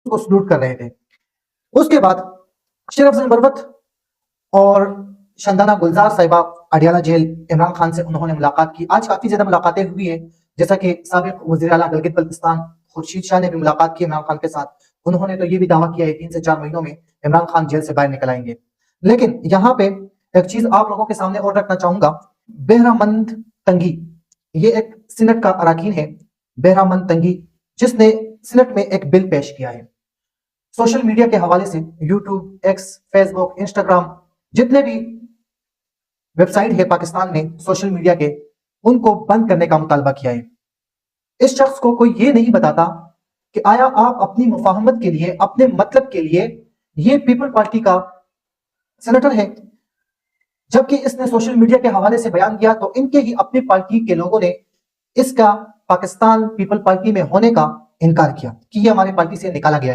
کو سلوٹ کر رہے تھے. اس کے بعد شیر افضل مروت اور شندانہ گلزار صاحبہ اڈیالہ جیل عمران خان سے انہوں نے ملاقات کی. آج کافی زیادہ ملاقاتیں ہوئی ہیں، جیسا کہ سابق وزیر اعلیٰ گلگت بلتستان خورشید شاہ نے بھی ملاقات کی عمران خان کے ساتھ. انہوں نے تو یہ بھی دعویٰ کیا ہے 3 سے 4 مہینوں میں عمران خان جیل سے باہر نکل آئیں گے. لیکن یہاں پہ ایک چیز آپ لوگوں کے سامنے اور رکھنا چاہوں گا. بہرامند تنگی یہ ایک سینٹ کا اراکین ہے، بہرامند تنگی، جس نے سینٹ میں ایک بل پیش کیا ہے. سوشل میڈیا کے حوالے سے یوٹیوب، ایکس، فیس بک، انسٹاگرام، جتنے بھی ویب سائٹ ہے پاکستان میں سوشل میڈیا کے، ان کو بند کرنے کا مطالبہ کیا ہے. اس شخص کو کوئی یہ نہیں بتاتا کہ آیا آپ اپنی مفاہمت کے لیے، اپنے مطلب کے لیے یہ پیپل پارٹی کا سینیٹر ہے، جبکہ اس نے سوشل میڈیا کے حوالے سے بیان کیا تو ان کے ہی اپنی پارٹی کے لوگوں نے اس کا پاکستان پیپل پارٹی میں ہونے کا انکار کیا کہ یہ ہماری پارٹی سے نکالا گیا ہے.